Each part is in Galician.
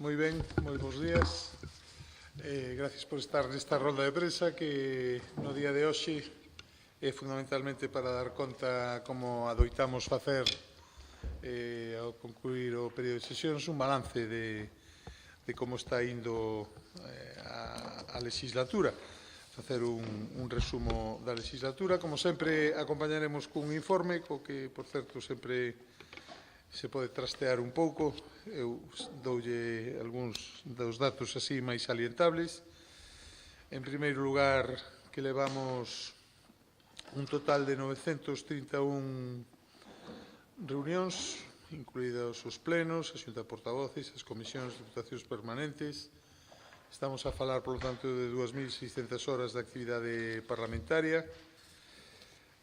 Moi ben, moi bons días. Gracias por estar nesta rolda de prensa que no día de hoxe é fundamentalmente para dar conta, como adoitamos facer ao concluir o período de sesións, un balance de como está indo a legislatura. Facer un resumo da legislatura. Como sempre, acompañaremos cun informe, co que, por certo, sempre se pode trastear un pouco. Eu doulle algúns dos datos así máis salientables. En primeiro lugar, que levamos un total de 931 reunións, incluídos os plenos, a xunta de portavoces, as comisións, diputacións permanentes. Estamos a falar, polo tanto, de 2.600 horas de actividade parlamentaria.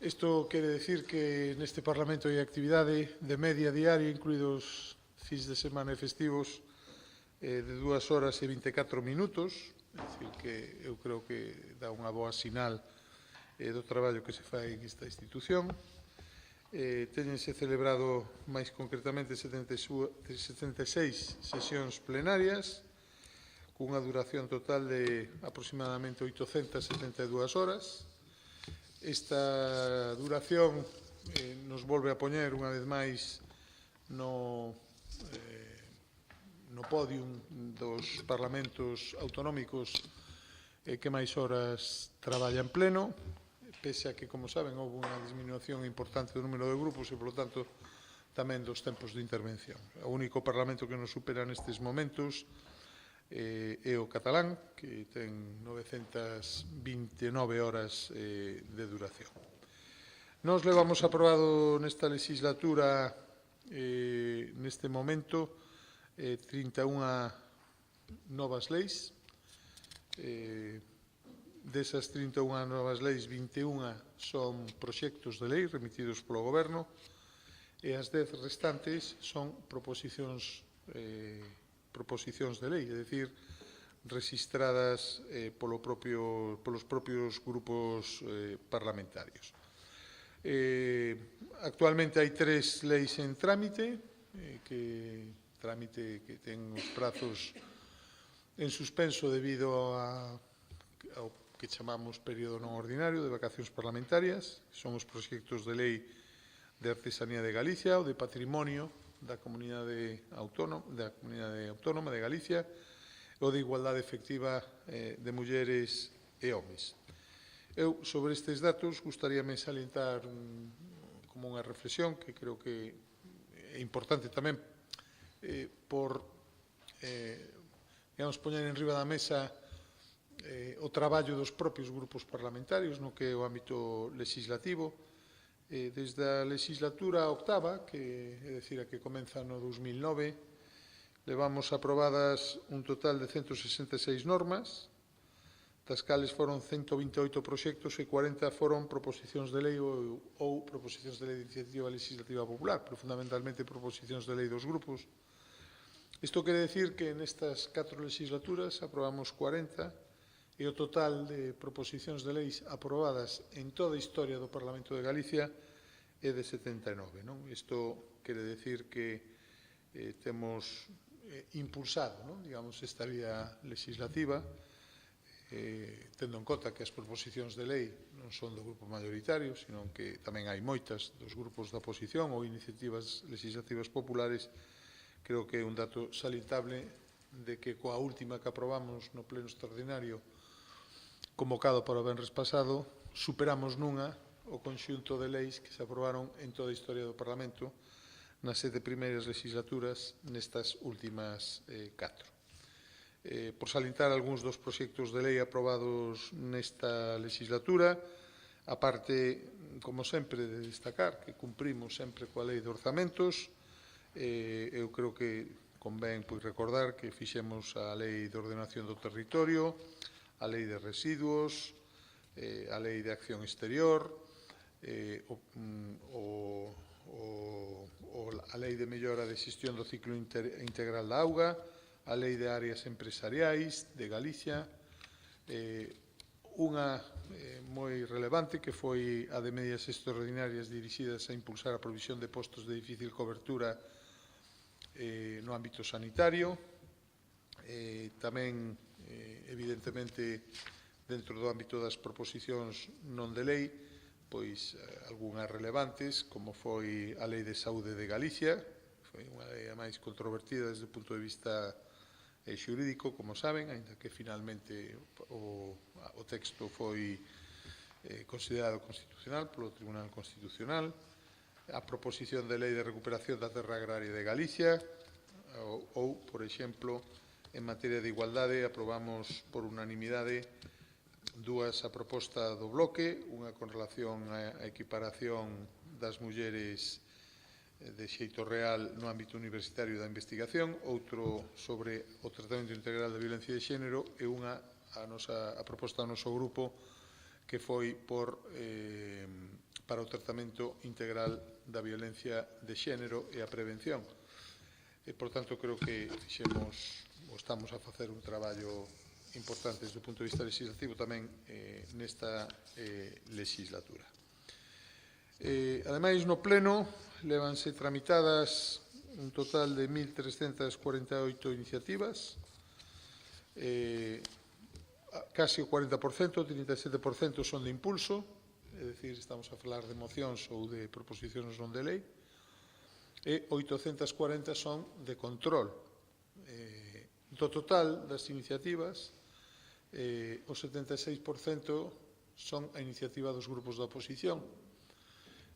Isto quere decir que neste Parlamento hai actividade de media diaria, incluídos fins de semana e festivos, de 2 horas e 24 minutos. É dicir, que eu creo que dá unha boa sinal do traballo que se fai nesta institución. Téñense celebrado máis concretamente 76 sesións plenarias, cunha duración total de aproximadamente 872 horas. Esta duración nos volve a poñer unha vez máis no podium dos parlamentos autonómicos que máis horas traballa en pleno, pese a que, como saben, houve unha disminución importante do número de grupos e, polo tanto, tamén dos tempos de intervención. O único parlamento que nos supera nestes momentos é o catalán, que ten 929 horas de duración. Nos levamos aprobado nesta legislatura, neste momento, 31 novas leis. Desas 31 novas leis, 21 son proxectos de lei remitidos polo Goberno e as 10 restantes son proposicións de lei, é dicir, registradas polos propios grupos parlamentarios. Actualmente hai 3 leis en trámite, que ten os prazos en suspenso debido ao que chamamos período non ordinario de vacacións parlamentarias. Son os proxectos de lei de Artesanía de Galicia, o de Patrimonio da Comunidade Autónoma de Galicia, o de Igualdade Efectiva de Mulleres e Homes. Eu, sobre estes datos, gustaríame salientar como unha reflexión que creo que é importante tamén por poñer en riba da mesa o traballo dos propios grupos parlamentarios no que é o ámbito legislativo. Desde a legislatura octava, que é dicir, a que comeza no 2009, levamos aprobadas un total de 166 normas, das cales foron 128 proxectos e 40 foron proposicións de lei ou proposicións de lei de iniciativa legislativa popular, pero fundamentalmente proposicións de lei dos grupos. Isto quere decir que nestas 4 legislaturas aprobamos 40 e o total de proposicións de leis aprobadas en toda a historia do Parlamento de Galicia é de 79. Isto quere decir que temos impulsado, digamos, esta vía legislativa, tendo en conta que as proposicións de lei non son do grupo mayoritario, sino que tamén hai moitas dos grupos da oposición ou iniciativas legislativas populares. Creo que é un dato salientable de que coa última que aprobamos no pleno extraordinario convocado para o venres pasado, superamos nunha o conxunto de leis que se aprobaron en toda a historia do Parlamento nas 7 primeiras legislaturas nestas últimas 4. Por salientar algúns dos proxectos de lei aprobados nesta legislatura, a parte, como sempre, de destacar que cumprimos sempre coa lei de orzamentos. Eu creo que convén recordar que fixemos a lei de ordenación do territorio, a lei de residuos, a lei de acción exterior, a lei de mellora de xestión do ciclo integral da auga, a lei de áreas empresariais de Galicia, unha moi relevante que foi a de medidas extraordinarias dirixidas a impulsar a provisión de postos de difícil cobertura no ámbito sanitario, Tamén, evidentemente, dentro do ámbito das proposicións non de lei, pois algunhas relevantes, como foi a Lei de Saúde de Galicia, foi unha lei a máis controvertida desde o punto de vista xurídico, como saben, ainda que finalmente o texto foi considerado constitucional polo Tribunal Constitucional. A proposición de lei de recuperación da terra agraria de Galicia, ou, por exemplo, en materia de igualdade, aprobamos por unanimidade dúas a proposta do bloque, unha con relación á equiparación das mulleres de xeito real no ámbito universitario da investigación, outro sobre o tratamento integral da violencia de xénero e unha a proposta do noso grupo que foi para o tratamento integral da violencia de xénero e a prevención. Por tanto, creo que estamos a facer un traballo importante desde o punto de vista legislativo tamén nesta legislatura. Ademais, no Pleno, levanse tramitadas un total de 1.348 iniciativas, casi o 40%, o 37% son de impulso, é dicir, estamos a falar de mocións ou de proposicións non de lei, e 840 son de control. Do total das iniciativas, o 76% son a iniciativa dos grupos da oposición.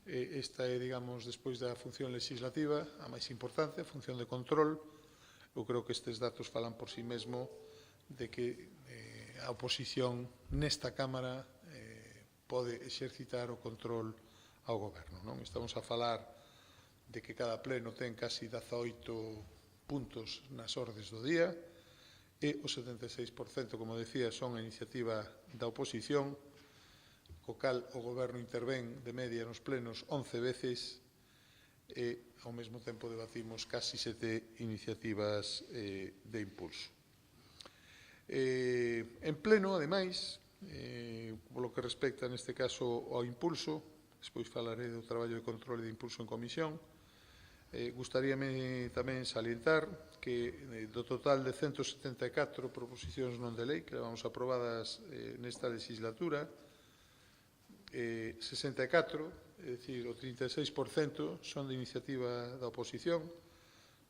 Esta é, digamos, despois da función legislativa, a máis importante, a función de control. Eu creo que estes datos falan por si mesmo de que a oposición nesta Cámara pode exercitar o control ao Goberno. Non estamos a falar de que cada pleno ten casi 18 puntos nas ordes do día e o 76%, como decía, son a iniciativa da oposición, co cal o Goberno intervén de media nos plenos 11 veces e ao mesmo tempo debatimos casi 7 iniciativas de impulso. En pleno, ademais, polo que respecta neste caso ao impulso, despois falaré do traballo de control e de impulso en comisión, gustaríame tamén salientar que do total de 174 proposicións non de lei que levamos aprobadas nesta legislatura, 64, é dicir, o 36% son de iniciativa da oposición.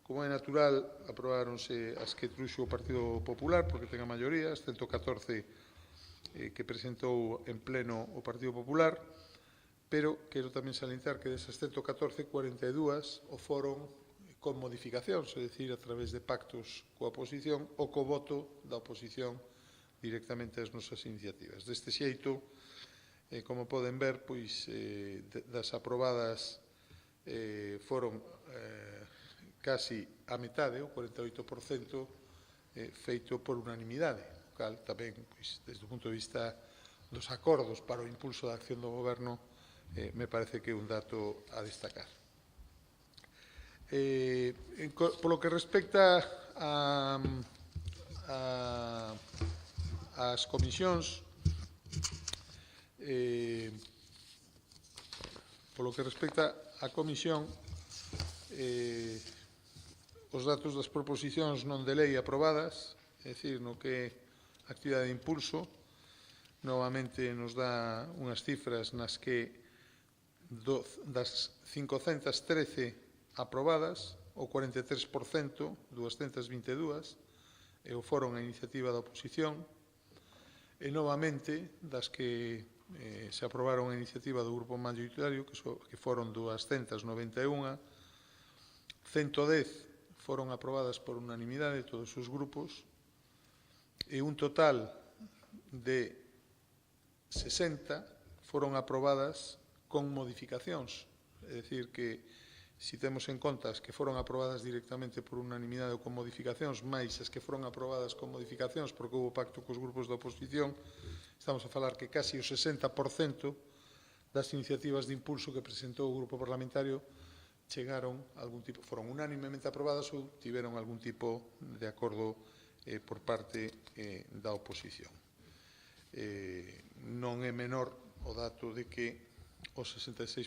Como é natural, aprobáronse as que truxo o Partido Popular, porque ten a maioría, as 114 que presentou en pleno o Partido Popular, pero quero tamén salientar que desas 114, 42 o foron con modificacións, é dicir, a través de pactos coa oposición ou co voto da oposición directamente ás nosas iniciativas. Deste xeito, como poden ver, pois, das aprobadas foron casi a metade, o 48%, feito por unanimidade, o cal tamén, pois, desde o punto de vista dos acordos para o impulso da acción do Goberno, me parece que é un dato a destacar. Polo que respecta ás comisións, polo que respecta á comisión, os datos das proposicións non de lei aprobadas, é dicir, no que a actividade de impulso, novamente nos dá unhas cifras nas que das 513 aprobadas, o 43%, 222, foron a iniciativa da oposición, e novamente das que se aprobaron a iniciativa do grupo mayoritario, que foron 291, 110 foron aprobadas por unanimidade de todos os grupos, e un total de 60 foron aprobadas con modificacións. É dicir, que se temos en conta as que foron aprobadas directamente por unanimidade ou con modificacións, máis as que foron aprobadas con modificacións porque houve pacto cos grupos da oposición, estamos a falar que casi o 60% das iniciativas de impulso que presentou o grupo parlamentario foron unánimemente aprobadas ou tiveron algún tipo de acordo por parte da oposición. Non é menor o dato de que o 66%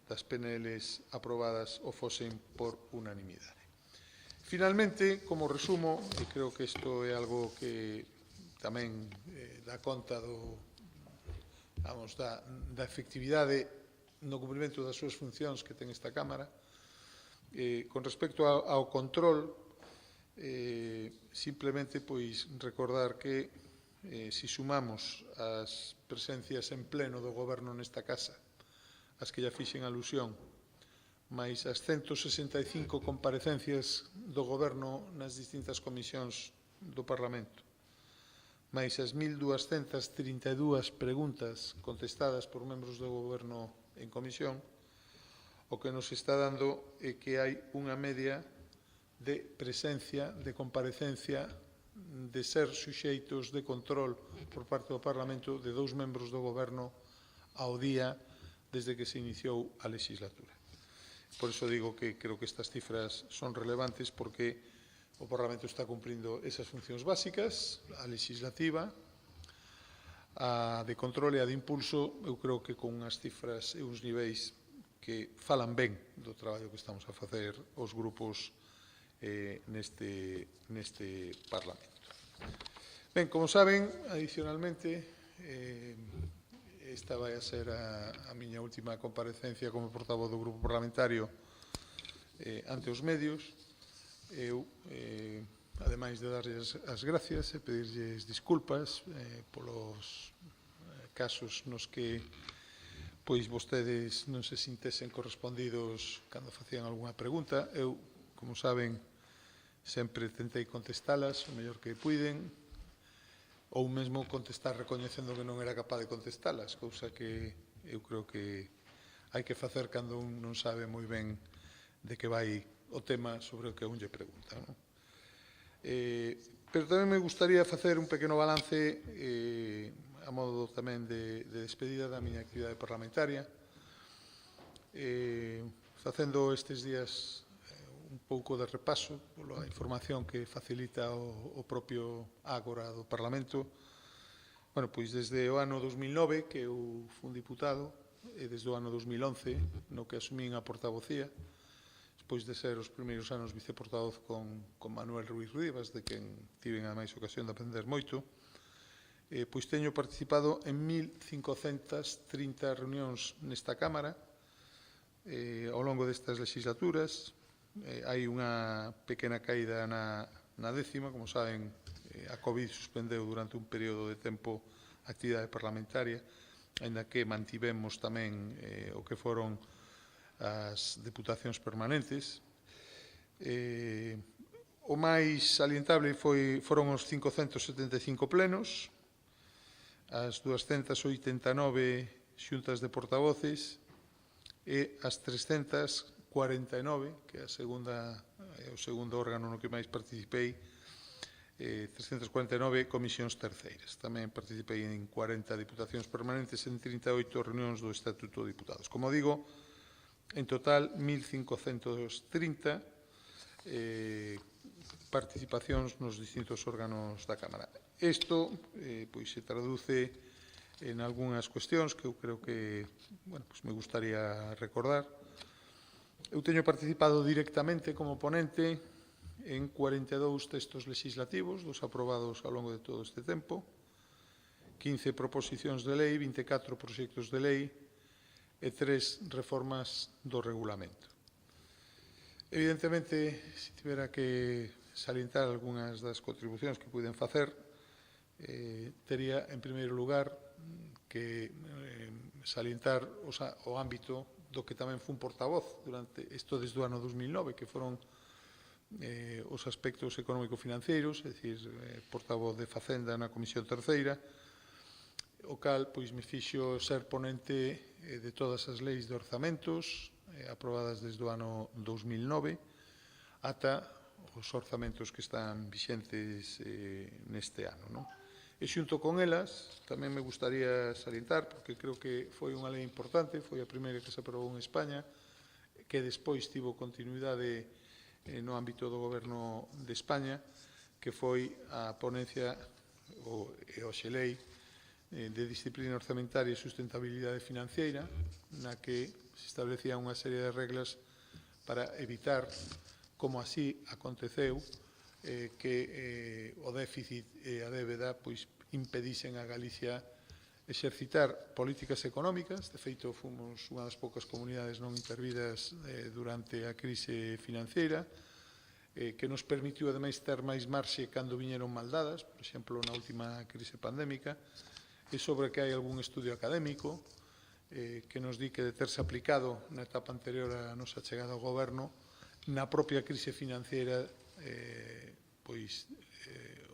das PNLs aprobadas o fosen por unanimidade. Finalmente, como resumo, e creo que isto é algo que tamén dá conta da efectividade no cumprimento das súas funcións que ten esta Cámara, con respecto ao control, simplemente pois recordar que se sumamos as presencias en pleno do Goberno nesta casa, as que ya fixen alusión, máis as 165 comparecencias do Goberno nas distintas comisións do Parlamento, máis as 1.232 preguntas contestadas por membros do Goberno en comisión, o que nos está dando é que hai unha media de presencia, de comparecencia, de ser suxeitos de control por parte do Parlamento de 2 membros do Goberno ao día desde que se iniciou a legislatura. Por iso digo que creo que estas cifras son relevantes porque o Parlamento está cumprindo esas funcións básicas, a legislativa, a de control e a de impulso, eu creo que con unhas cifras e uns niveis que falan ben do traballo que estamos a facer os grupos neste Parlamento. Ben, como saben, adicionalmente, esta vai a ser a miña última comparecencia como portavoz do Grupo Parlamentario ante os medios. Eu, ademais de darlles as gracias e pedirlles disculpas polos casos nos que pois vostedes non se sintesen correspondidos cando facían algunha pregunta. Eu, como saben, sempre tentei contestalas o mellor que puiden, ou mesmo contestar recoñecendo que non era capaz de contestalas, cousa que eu creo que hai que facer cando un non sabe moi ben de que vai o tema sobre o que un lle pregunta. Non? Pero tamén me gustaría facer un pequeno balance a modo tamén de despedida da miña actividade parlamentaria, facendo estes días un pouco de repaso pola información que facilita o propio Ágora do Parlamento. Bueno, pois desde o ano 2009 que eu fun diputado e desde o ano 2011 no que asumín a portavocía, despois de ser os primeiros anos viceportavoz con Manuel Ruiz Rivas, de quen tiven a máis ocasión de aprender moito, pois teño participado en 1.530 reunións nesta Cámara ao longo destas legislaturas. Hai unha pequena caída na 10ª, como saben, a COVID suspendeu durante un período de tempo a actividade parlamentaria, aínda que mantivemos tamén o que foron as deputacións permanentes. O máis salientable foron os 575 plenos, as 289 xuntas de portavoces e as 349, que é o segundo órgano no que máis participei, 349 comisións terceiras. Tamén participei en 40 diputacións permanentes en 38 reunións do Estatuto de Diputados. Como digo, en total 1.530 participacións nos distintos órganos da Cámara. Isto pois se traduce en algunhas cuestións que eu creo que me gustaría recordar. Eu teño participado directamente como ponente en 42 textos legislativos, dos aprobados ao longo de todo este tempo, 15 proposicións de lei, 24 proxectos de lei e 3 reformas do regulamento. Evidentemente, se tivera que salientar algunhas das contribucións que puiden facer, tería, en primeiro lugar, que salientar o ámbito do que tamén fun portavoz durante isto desde o ano 2009, que foron os aspectos económico-financeiros, é dicir, portavoz de Facenda na Comisión Terceira, o cal pois me fixo ser ponente de todas as leis de orzamentos aprobadas desde o ano 2009 ata os orzamentos que están vixentes neste ano, non? E xunto con elas, tamén me gustaría salientar, porque creo que foi unha lei importante, foi a primeira que se aprobou en España, que despois tivo continuidade no ámbito do Goberno de España, que foi a ponencia o xelei de disciplina orzamentaria e sustentabilidade financiera, na que se establecía unha serie de reglas para evitar como así aconteceu, que o déficit e a débeda pois impedisen a Galicia exercitar políticas económicas. De feito, fomos unha das poucas comunidades non intervidas durante a crise financiera, que nos permitiu, ademais, ter máis marxe cando viñeron maldadas, por exemplo, na última crise pandémica, e sobre que hai algún estudio académico que nos di que de terse aplicado na etapa anterior á nosa chegada ao goberno, na propia crise financiera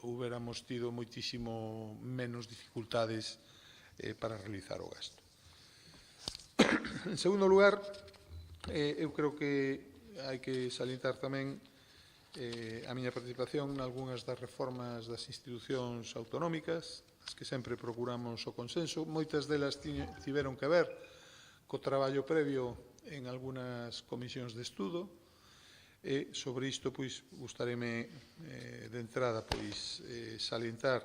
huberamos tido moitísimo menos dificultades para realizar o gasto. En segundo lugar, eu creo que hai que salientar tamén a miña participación nalgúnas das reformas das institucións autonómicas, as que sempre procuramos o consenso. Moitas delas tiveron que ver co traballo previo en algunhas comisións de estudo, e sobre isto gustaréme de entrada salientar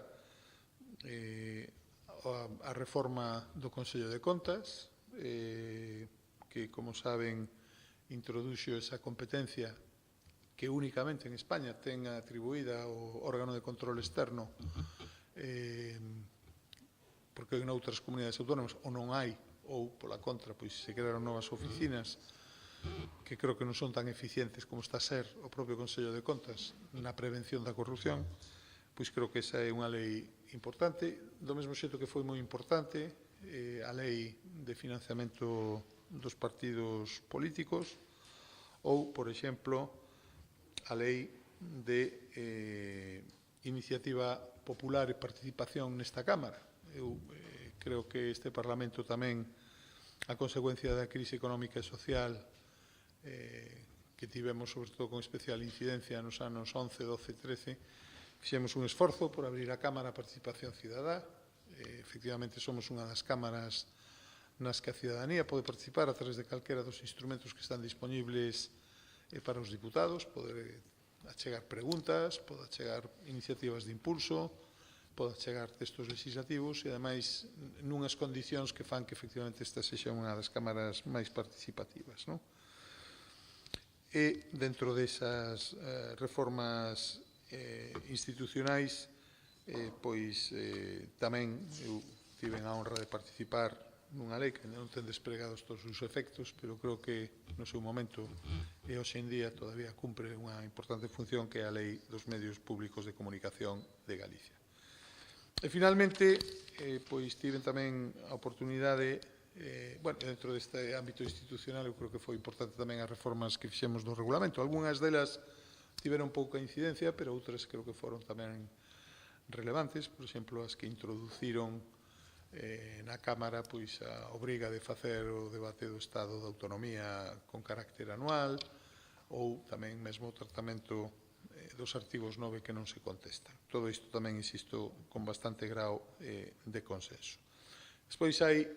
a reforma do Consello de Contas, que, como saben, introduxo esa competencia que únicamente en España ten atribuída ao órgano de control externo, porque en outras comunidades autónomas ou non hai, ou, pola contra, se crearon novas oficinas que creo que non son tan eficientes como está a ser o propio Consello de Contas na prevención da corrupción. Creo que esa é unha lei importante, do mesmo xeito que foi moi importante a lei de financiamento dos partidos políticos ou, por exemplo, a lei de iniciativa popular e participación nesta Cámara. Eu creo que este Parlamento tamén, a consecuencia da crise económica e social que tivemos, sobre todo con especial incidencia nos anos 11, 12, 13, fixemos un esforzo por abrir a Cámara a participación cidadá. Efectivamente, somos unha das cámaras nas que a cidadanía pode participar a través de calquera dos instrumentos que están disponibles para os diputados, poder achegar preguntas, pode achegar iniciativas de impulso, pode achegar textos legislativos e, ademais, nunhas condicións que fan que, efectivamente, esta sexa unha das cámaras máis participativas. E, dentro desas reformas institucionais, tamén eu tive a honra de participar nunha lei que non ten despregados todos os efectos, pero creo que no seu momento e hoxe en día todavía cumpre unha importante función, que é a Lei dos Medios Públicos de Comunicación de Galicia. E, finalmente, tiven tamén a oportunidade, dentro deste ámbito institucional, eu creo que foi importante tamén as reformas que fixemos do regulamento. Algúnas delas tiveron pouca incidencia, pero outras creo que foron tamén relevantes. Por exemplo, as que introduciron na Cámara a obriga de facer o debate do Estado de Autonomía con carácter anual, ou tamén mesmo o tratamento dos artigos 9 que non se contestan. Todo isto tamén, insisto, con bastante grau de consenso. Despois hai,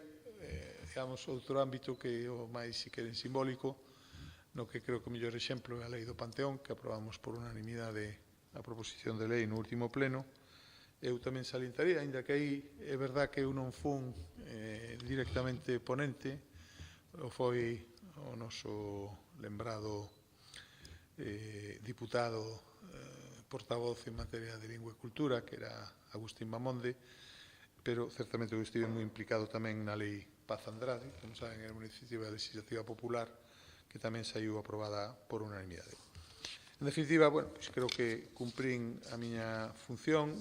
outro ámbito que é o máis, se queren, simbólico, no que creo que o mellor exemplo é a Lei do Panteón, que aprobamos por unanimidade a proposición de lei no último pleno. Eu tamén salientaría, aínda que aí é verdad que eu non fun directamente ponente, foi o noso lembrado diputado portavoz en materia de lingua e cultura, que era Agustín Mamonde, pero certamente eu estive moi implicado tamén na Lei Paz Andrade, como saben, era unha iniciativa legislativa popular que tamén saiu aprobada por unanimidade. En definitiva, creo que cumprín a miña función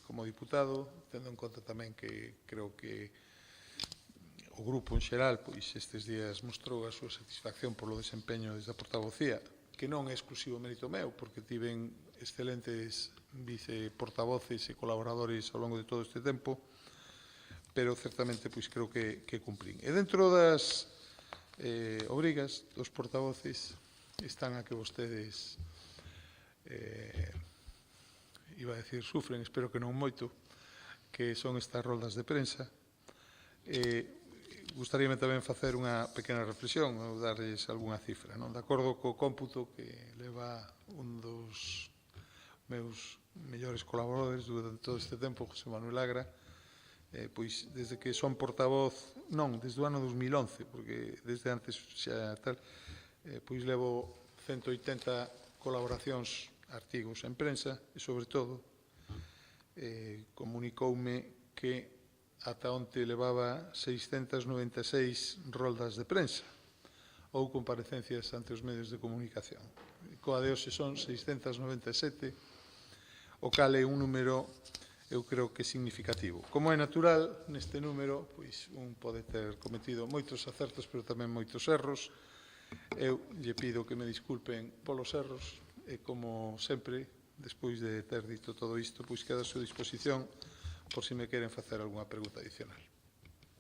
como diputado, tendo en conta tamén que creo que o grupo en xeral estes días mostrou a súa satisfacción polo desempeño desde a portavocía, que non é exclusivo mérito meu, porque tiven excelentes viceportavoces e colaboradores ao longo de todo este tempo, pero certamente creo que cumprín. E dentro das obrigas dos portavoces están a que vostedes iba a decir sufren, espero que non moito, que son estas roldas de prensa. Gustaríame tamén facer unha pequena reflexión ou darles algunha cifra. De acordo co cómputo que leva un dos meus mellores colaboradores durante todo este tempo, José Manuel Agra, desde que son portavoz, non, desde o ano 2011, porque desde antes xa tal, levo 180 colaboracións, artigos en prensa e, sobre todo, comunicoume que ata onte levaba 696 roldas de prensa ou comparecencias ante os medios de comunicación. Coa de hoxe son 697, o cal é un número, eu creo que significativo. Como é natural, neste número, pois un pode ter cometido moitos acertos, pero tamén moitos erros. Eu lle pido que me disculpen polos erros e, como sempre, despois de ter dito todo isto, pois queda a súa disposición por si me queren facer algunha pregunta adicional.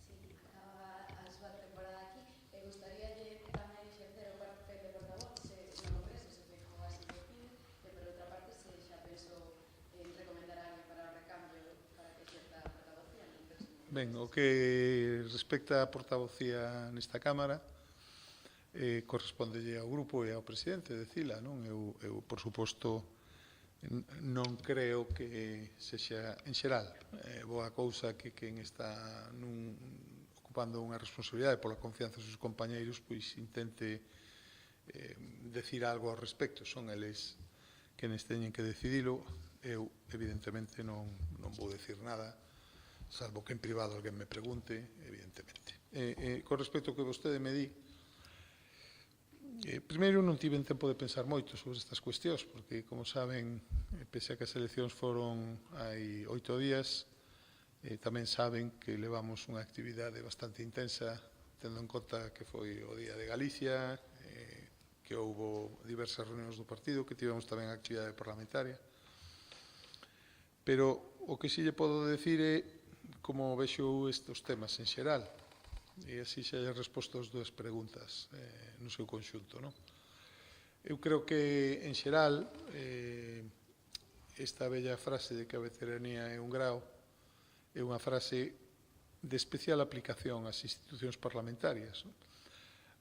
Sí, acaba a súa temporada aquí. Me gustaría tamén exercer o papel de portavoz no Congreso, se fixo así que pide, e por outra parte, se xa pensou en recomendar a alguén para o recambio para que exerta a portavocía no próximo. Ben, o que respecta a portavocía nesta Cámara, correspondelle ao grupo e ao presidente de CILA, non? Eu, por suposto, non creo que sexa en xeral boa cousa que quen está ocupando unha responsabilidade pola confianza dos seus compañeiros pois intente decir algo ao respecto. Son eles quenes teñen que decidilo. Eu, evidentemente, non vou decir nada, salvo que en privado alguén me pregunte, evidentemente. Con respecto ao que vostede me di, primeiro, non tive tempo de pensar moito sobre estas cuestións, porque, como saben, pese a que as eleccións foron hai 8 días, tamén saben que levamos unha actividade bastante intensa, tendo en conta que foi o Día de Galicia, que houbo diversas reunións do partido, que tivemos tamén actividade parlamentaria. Pero o que si lle podo decir é como vexo estes temas en xeral. E así xa lle resposto as dúas preguntas no seu conxunto. Eu creo que, en xeral, esta bella frase de que a veteranía é un grao é unha frase de especial aplicación ás institucións parlamentarias.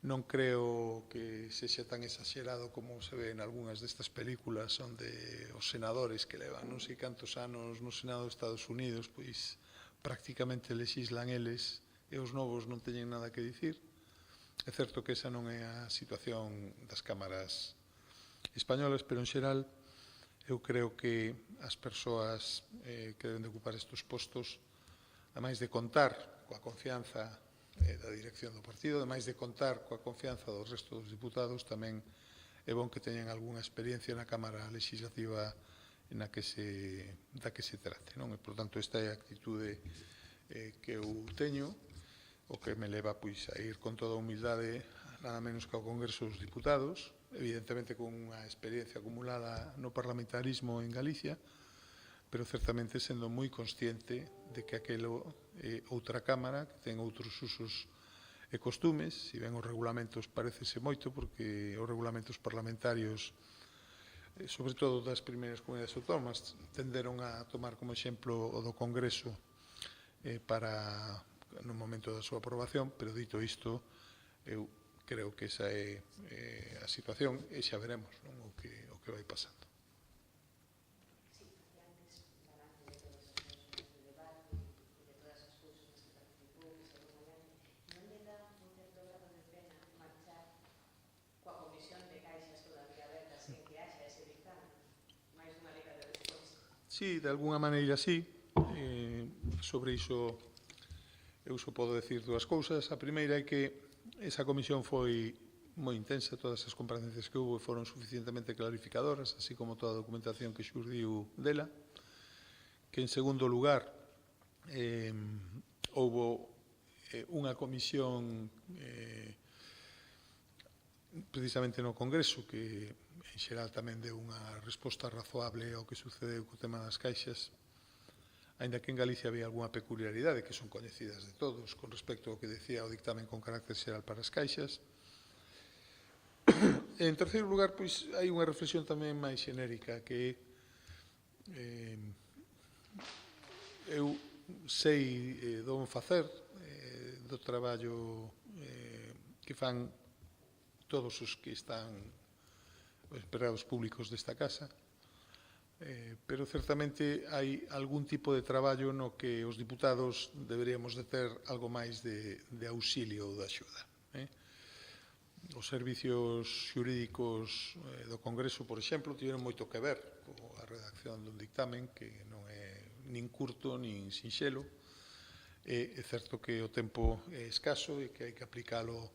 Non creo que sexa tan exagerado como se ve en algunhas destas películas onde os senadores que levan non sei cantos anos no Senado dos Estados Unidos pois prácticamente lexislan eles e os novos non teñen nada que dicir. É certo que esa non é a situación das cámaras españolas, pero en xeral eu creo que as persoas que deben de ocupar estes postos, ademais de contar coa confianza da dirección do partido, ademais de contar coa confianza do resto dos diputados, tamén é bon que teñan algunha experiencia na Cámara Legislativa da que se trate. E, por tanto, esta é a actitude que eu teño, o que me leva a ir con toda a humildade nada menos que ao Congreso dos Diputados, evidentemente con unha experiencia acumulada no parlamentarismo en Galicia, pero certamente sendo moi consciente de que aquelo é outra Cámara, que ten outros usos e costumes. Se ben os regulamentos parecese moito, porque os regulamentos parlamentarios, sobre todo das primeiras comunidades autónomas, tenderon a tomar como exemplo o do Congreso para no momento da súa aprobación, pero dito isto, eu creo que esa é a situación e xa veremos o que vai pasando. Sí, de alguna maneira sí. Sobre iso eu só podo decir dúas cousas. A primeira é que esa comisión foi moi intensa, todas as comparecencias que houve foron suficientemente clarificadoras, así como toda a documentación que xurdiu dela. Que, en segundo lugar, houve unha comisión precisamente no Congreso que, en xeral, tamén deu unha resposta razoable ao que sucedeu co tema das caixas, aínda que en Galicia había algunha peculiaridade que son coñecidas de todos con respecto ao que decía o dictamen con carácter xeral para as caixas. En terceiro lugar, pois, hai unha reflexión tamén máis xenérica que eu sei do facer do traballo que fan todos os que están os empregados públicos desta casa, pero certamente hai algún tipo de traballo no que os diputados deberíamos de ter algo máis de auxilio ou de axuda. os servicios xurídicos do Congreso, por exemplo, tiveron moito que ver coa redacción dun dictamen que non é nin curto nin sinxelo. É certo que o tempo é escaso e que hai que aplicalo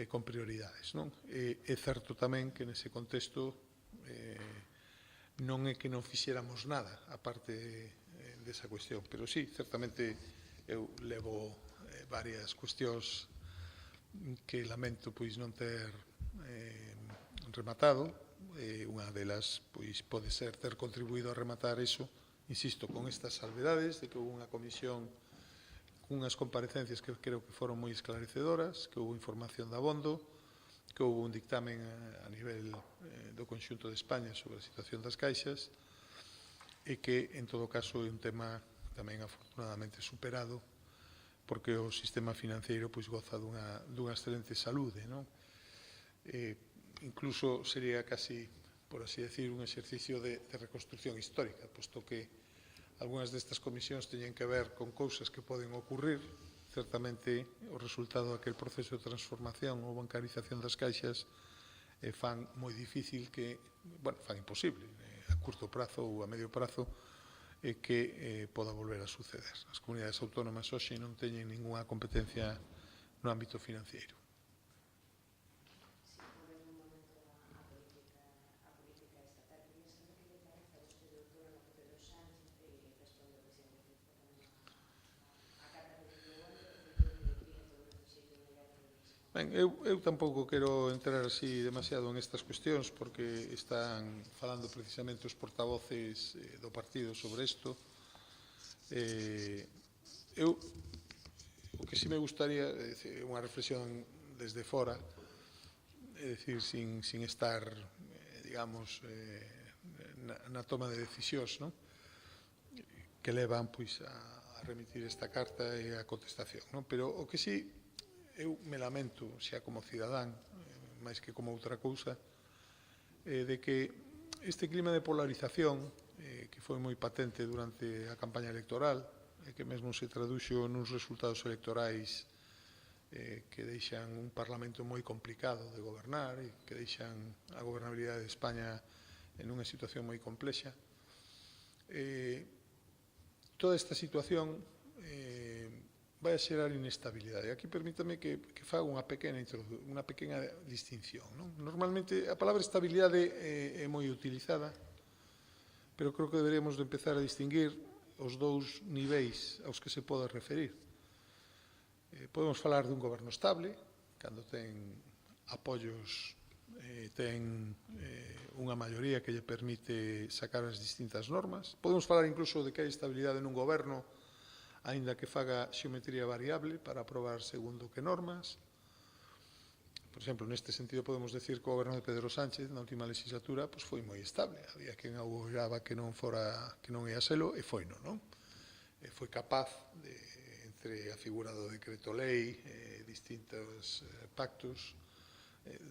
con prioridades, non? É certo tamén que nese contexto non é que non fixéramos nada aparte desa cuestión, pero sí, certamente eu levo varias cuestións que lamento pois non ter rematado. Unha delas pois pode ser ter contribuído a rematar eso, insisto, con estas salvedades de que houve unha comisión cunhas comparecencias que creo que foron moi esclarecedoras, que houve información de abondo, que houve un dictamen a nivel do conxunto de España sobre a situación das caixas e que, en todo caso, é un tema tamén afortunadamente superado porque o sistema financeiro pois goza dunha excelente saúde, non? Incluso sería casi, por así decir, un exercicio de reconstrucción histórica, posto que algunhas destas comisións teñen que ver con cousas que poden ocurrir. Certamente, o resultado daquele proceso de transformación ou bancarización das caixas fan moi difícil que, bueno, fan imposible a curto prazo ou a medio prazo que poda volver a suceder. As comunidades autónomas hoxe non teñen ninguna competencia no ámbito financiero. Ben, eu tampouco quero entrar así demasiado en estas cuestións porque están falando precisamente os portavoces do partido sobre isto. O que sí me gustaría é unha reflexión desde fora, é dicir, sin estar, digamos, na toma de decisións, non? Que levan pois a remitir esta carta e a contestación, non? Pero o que sí eu me lamento, xa como cidadán, máis que como outra cousa, de que este clima de polarización que foi moi patente durante a campaña electoral e que mesmo se traduxo nuns resultados electorais que deixan un Parlamento moi complicado de gobernar e que deixan a gobernabilidade de España en unha situación moi complexa. Toda esta situación vai a xerar inestabilidade. Aquí permítame que faga unha pequena distinción, non? Normalmente a palabra estabilidade é moi utilizada, pero creo que deberíamos de empezar a distinguir os dous niveis aos que se pode referir. Podemos falar dun goberno estable, cando ten apoios, ten unha maioría que lle permite sacar as distintas normas. Podemos falar incluso de que hai estabilidade nun goberno aínda que faga xeometría variable para aprobar segundo que normas. Por exemplo, neste sentido podemos decir que o goberno de Pedro Sánchez na última legislatura pois foi moi estable. Había quen auguraba que non ia selo e foi non? Foi capaz de, entre a figura do decreto lei, distintos pactos,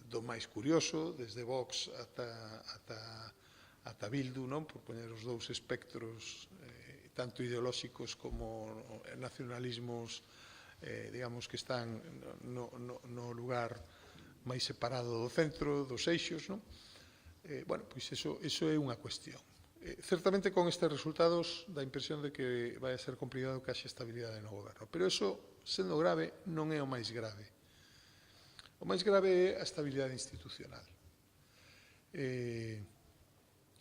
do máis curioso, desde Vox ata Bildu, non? Por poñer os dous espectros tanto ideolóxicos como nacionalismos, digamos, que están no lugar máis separado do centro, dos eixos, non? Bueno, pois iso é unha cuestión. Certamente con estes resultados dá a impresión de que vai a ser complicado que haxe estabilidade no goberno, pero iso, sendo grave, non é o máis grave. O máis grave é a estabilidade institucional.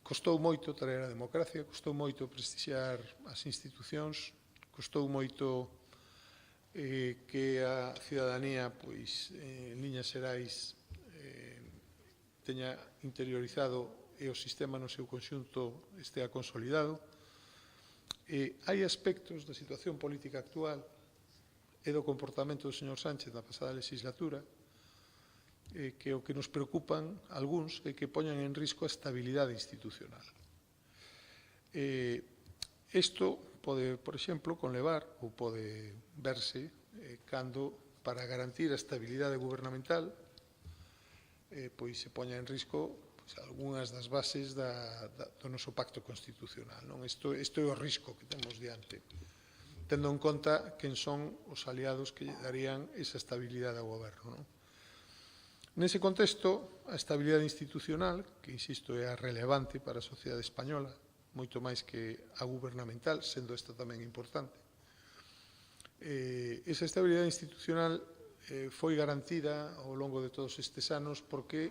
Costou moito traer a democracia, costou moito prestixiar as institucións, costou moito que a cidadanía, pois, en liñas xerais, teña interiorizado e o sistema no seu conxunto estea consolidado. Hai aspectos da situación política actual e do comportamento do señor Sánchez na pasada legislatura que o que nos preocupan algúns é que poñan en risco a estabilidade institucional. Isto pode, por exemplo, conlevar ou pode verse cando, para garantir a estabilidade gubernamental, pois se poña en risco algunhas das bases do noso pacto constitucional. Isto é o risco que temos diante, tendo en conta quen son os aliados que lle darían esa estabilidade ao goberno. Nese contexto, a estabilidade institucional, que, insisto, é a relevante para a sociedade española, moito máis que a gubernamental, sendo esta tamén importante, esa estabilidade institucional foi garantida ao longo de todos estes anos porque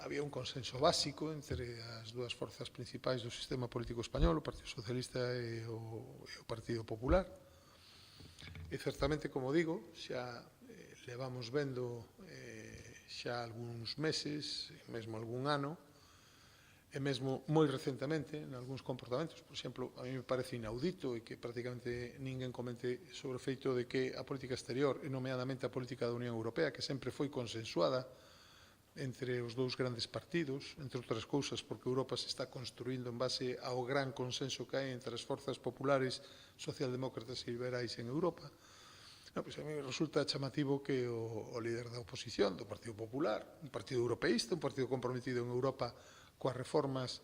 había un consenso básico entre as dúas forzas principais do sistema político español, o Partido Socialista e o Partido Popular. E certamente, como digo, xa levamos vendo xa algúns meses, mesmo algún ano, e mesmo moi recentemente, en algúns comportamentos, por exemplo, a mí me parece inaudito e que prácticamente ninguén comente sobre o feito de que a política exterior, e nomeadamente a política da Unión Europea, que sempre foi consensuada entre os dous grandes partidos, entre outras cousas, porque Europa se está construindo en base ao gran consenso que hai entre as forzas populares, socialdemócratas e liberais en Europa. Pois a mí resulta chamativo que o líder da oposición, do Partido Popular, un partido europeísta, un partido comprometido en Europa coas reformas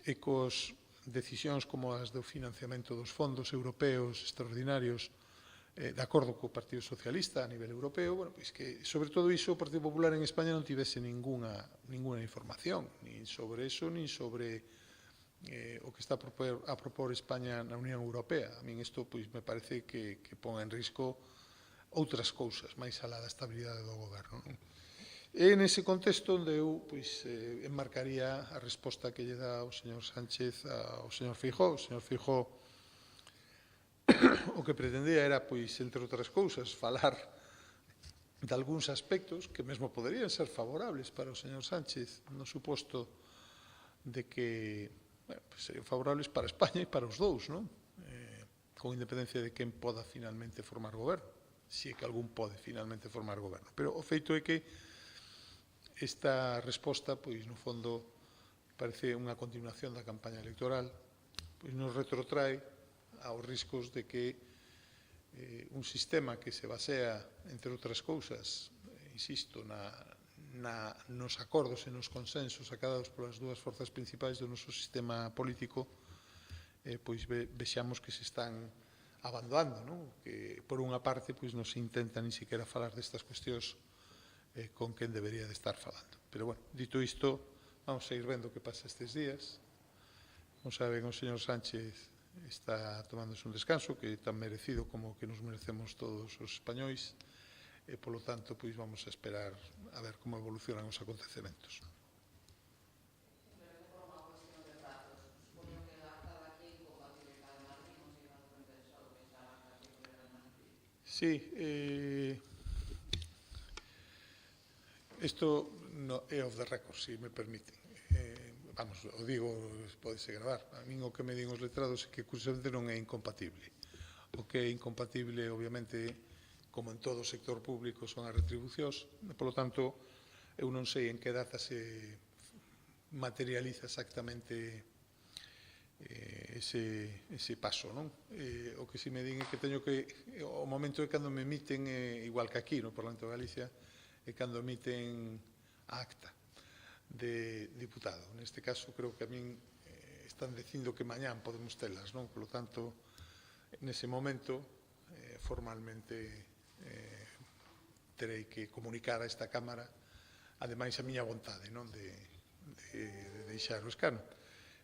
e coas decisións como as do financiamento dos fondos europeos extraordinarios, de acordo co Partido Socialista a nivel europeo, bueno, pois que sobre todo iso o Partido Popular en España non tivese ninguna información, nin sobre eso, nin sobre o que está a propor España na Unión Europea. A min isto pois me parece que pon en risco outras cousas máis alá da estabilidade do goberno. E nese contexto onde eu pois enmarcaría a resposta que lle dá o señor Sánchez ao señor Feijóo. O señor Feijóo o que pretendía era, pois, entre outras cousas, falar de algúns aspectos que mesmo poderían ser favorables para o señor Sánchez, no suposto de que serían favorables para España e para os dous, non? Con independencia de quen poda finalmente formar goberno, se é que algún pode finalmente formar goberno. Pero o feito é que esta resposta, pois, no fondo, parece unha continuación da campaña electoral, pois nos retrotrae aos riscos de que un sistema que se basea, entre outras cousas, insisto, nos acordos e nos consensos acadados polas dúas forzas principais do noso sistema político, pois vexamos que se están abandonando, non? Que, por unha parte, pois non se intenta nin siquiera falar destas cuestións con quen debería de estar falando. Pero, bueno, dito isto, vamos a ir vendo que pasa estes días. Como saben, o señor Sánchez está tomándose un descanso que é tan merecido como que nos merecemos todos os españois e, polo tanto, pois vamos a esperar a ver como evolucionan os acontecementos. Sí, isto é off the record, se me permiten. Vamos, o digo, podese gravar. A min o que me din os letrados é que curiosamente non é incompatible. O que é incompatible, obviamente, como en todo o sector público, son as retribucións. Por lo tanto, eu non sei en que data se materializa exactamente ese paso, non? O que si me din é que teño que, o momento é cando me emiten, igual que aquí no Parlamento de Galicia, é cando emiten a acta de diputado. Neste caso, creo que a min están dicindo que mañán podemos telas, non? Por lo tanto, nese momento, formalmente, terei que comunicar a esta Cámara, ademais, a miña vontade, non? De deixar o escano.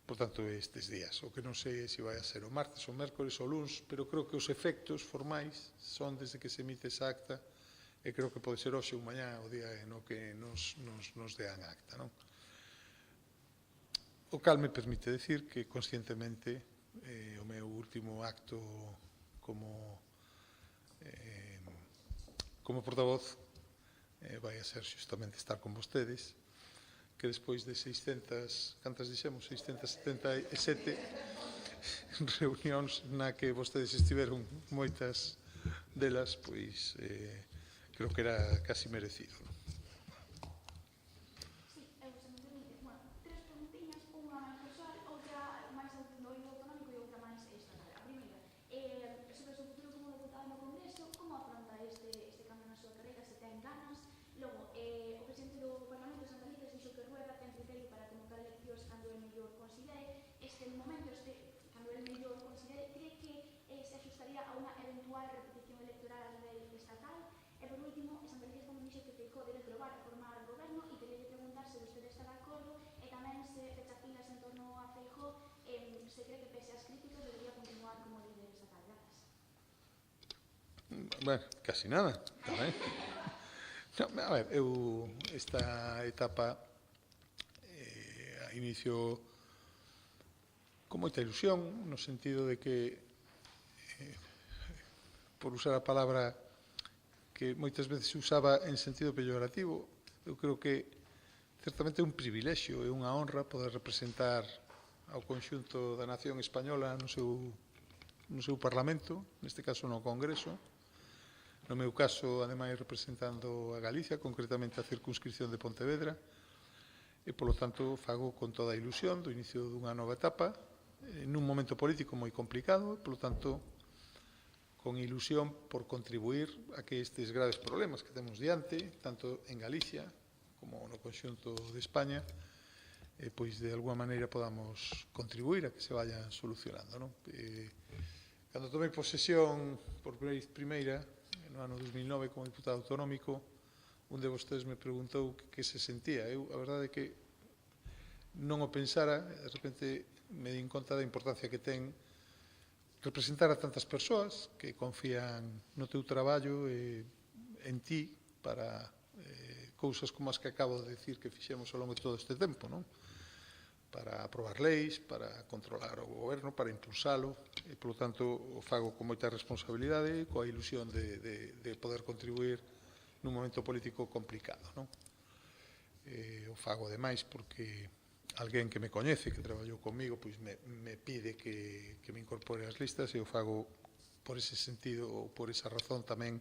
Por tanto, estes días. O que non sei é se vai a ser o martes, o mércores ou luns, pero creo que os efectos formais son desde que se emite esa acta, e creo que pode ser hoxe ou mañá o día no que nos dean acta, non? O cal me permite decir que conscientemente o meu último acto como portavoz vai a ser justamente estar con vostedes, que despois de 600, cantas dixemos, 677 reunións na que vostedes estiveron moitas delas, pois creo que era casi merecido. Tres preguntiñas, unha máis persoal, outra máis do eido autonómico e outra máis estatal. A primeira, sobre o seu futuro como deputado no Congreso, como afronta este cambio na súa carreira, se ten ganas? Logo, o presidente do Parlamento, Santa Lices, dixo que Rueda ten criterio para convocar eleccións cando el mellor considere. Cando el mellor considere, cree que se ajustaría a unha eventual repetición electoral a nivel estatal? E, por último, Santa Lices tamén dixo que Bueno, casi nada, tamén. No, a ver, eu esta etapa a inicio con moita ilusión, no sentido de que, por usar a palabra que moitas veces se usaba en sentido peyorativo, eu creo que certamente é un privilexio e unha honra poder representar ao conxunto da nación española no seu Parlamento, neste caso no Congreso, no meu caso, ademais, representando a Galicia, concretamente a circunscripción de Pontevedra, e, polo tanto, fago con toda a ilusión do inicio dunha nova etapa, nun momento político moi complicado, e, polo tanto, con ilusión por contribuir a que estes graves problemas que temos diante, tanto en Galicia como no conxunto de España, pois de alguma maneira podamos contribuir a que se vayan solucionando, non? Cando tomei posesión por primeira, no ano 2009, como diputado autonómico, un de vostedes me preguntou que se sentía. Eu, a verdade é que non o pensara, de repente me din conta da importancia que ten representar a tantas persoas que confían no teu traballo e en ti para cousas como as que acabo de decir que fixemos ao longo de todo este tempo, non? Para aprobar leis, para controlar o goberno, para impulsalo, e, polo tanto, o fago con moita responsabilidade e coa ilusión de poder contribuir nun momento político complicado, non? O fago, ademais, porque alguén que me coñece, que traballou comigo, pois me pide que me incorpore ás listas, e o fago por ese sentido, ou por esa razón tamén,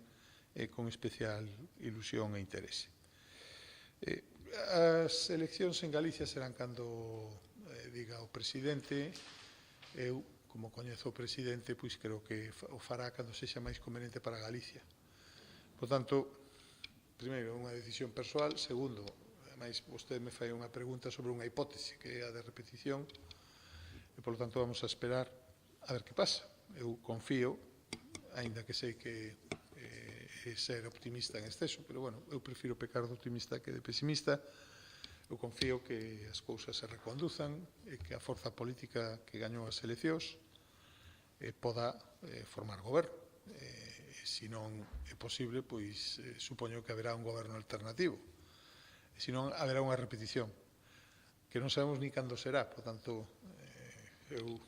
con especial ilusión e interese. As eleccións en Galicia serán cando diga o presidente. Eu, como coñezo o presidente, pois creo que o fará cando sexa máis conveniente para Galicia. Por tanto, primeiro, unha decisión persoal. Segundo, ademais, vostede me fai unha pregunta sobre unha hipótese que é a de repetición, e, por tanto, vamos a esperar a ver que pasa. Eu confío, aínda que sei que ser optimista en exceso, pero, bueno, eu prefiro pecar de optimista que de pesimista. Eu confío que as cousas se reconduzan e que a forza política que gañou as eleccións poda formar goberno. Se non é posible, pois supoño que haberá un goberno alternativo. Se non, haberá unha repetición, que non sabemos ni cando será. Por tanto, eu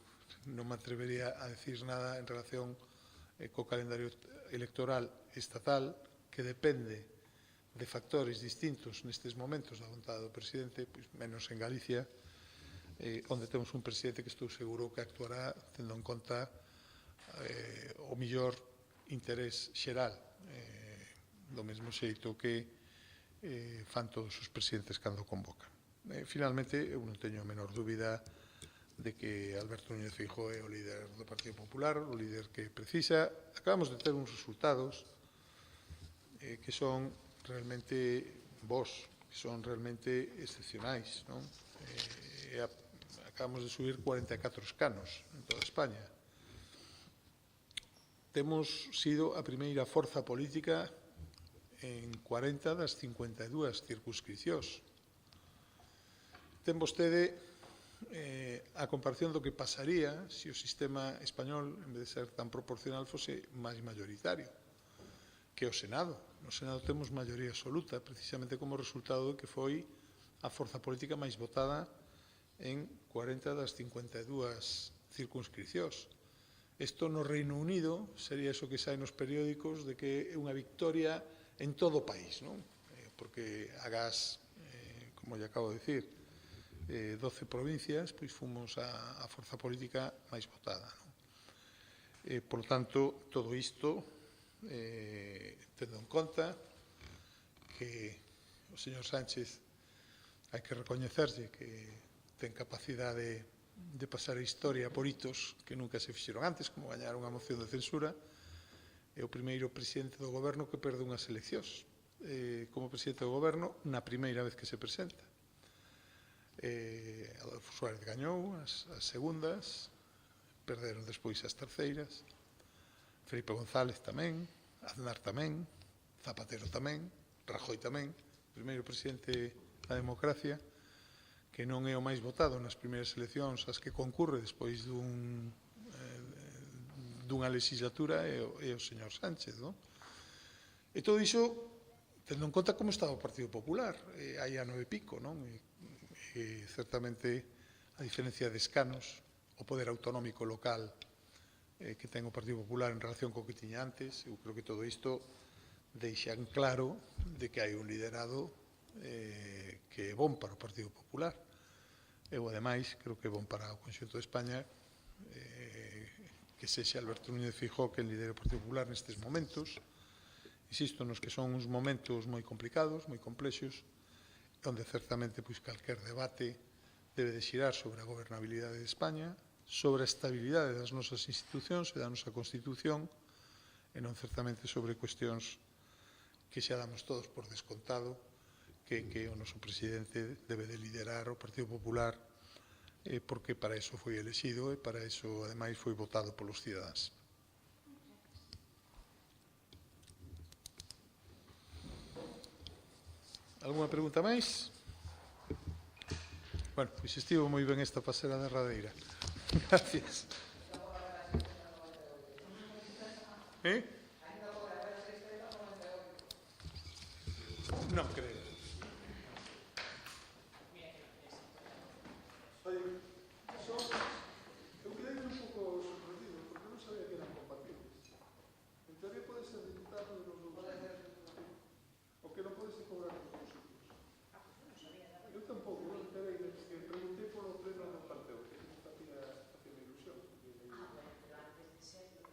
non me atrevería a decir nada en relación co calendario electoral estatal, que depende de factores distintos nestes momentos da vontade do presidente, pois menos en Galicia, onde temos un presidente que estou seguro que actuará tendo en conta o mellor interés xeral, do mesmo xeito que fan todos os presidentes cando convocan. Finalmente, eu non teño a menor dúbida de que Alberto Núñez Feijóo é o líder do Partido Popular, o líder que precisa. Acabamos de ter uns resultados que son realmente bons, que son realmente excepcionais, non? Acabamos de subir 44 escanos en toda España. Temos sido a primeira forza política en 40 das 52 circunscripcións. Ten vostede a comparación do que pasaría se o sistema español, en vez de ser tan proporcional, fose máis mayoritario que o Senado. No Senado temos maioría absoluta, precisamente como resultado de que foi a forza política máis votada en 40 das 52 circunscripcións. Isto no Reino Unido sería iso que sai nos periódicos de que é unha victoria en todo o país, non? Porque agás, como lle acabo de dicir, 12 provincias, pois fomos a forza política máis votada, non? Por lo tanto, todo isto, tendo en conta que o señor Sánchez hai que recoñecerlle que ten capacidade de pasar a historia por hitos que nunca se fixeron antes, como gañar unha moción de censura. É o primeiro presidente do goberno que perde unhas eleccións como presidente do goberno na primeira vez que se presenta. Adolfo Suárez gañou as segundas, perderon despois as terceiras, Felipe González tamén, Aznar tamén, Zapatero tamén, Rajoy tamén, primeiro presidente da democracia, que non é o máis votado nas primeiras eleccións, as que concurre despois dunha legislatura é o señor Sánchez, non? E todo iso, tendo en conta como estaba o Partido Popular, hai ano e pico, non? E certamente, a diferencia de escanos, o poder autonómico local que ten o Partido Popular en relación co que tiña antes, eu creo que todo isto deixan claro de que hai un liderado que é bon para o Partido Popular. Eu, ademais, creo que é bon para o conxunto de España que sexa Alberto Núñez Feijóo que lidere o Partido Popular nestes momentos, insisto, nos que son uns momentos moi complicados, moi complexos, onde certamente calquer debate debe de xirar sobre a gobernabilidade de España, sobre a estabilidade das nosas institucións e da nosa Constitución, e non certamente sobre cuestións que xa damos todos por descontado, que o noso presidente debe de liderar o Partido Popular, porque para eso foi elexido e para eso, ademais, foi votado polos cidadáns. Alguna pregunta máis? Bueno, pois estivo moi ben esta pasera derradeira. Gracias. Non creo.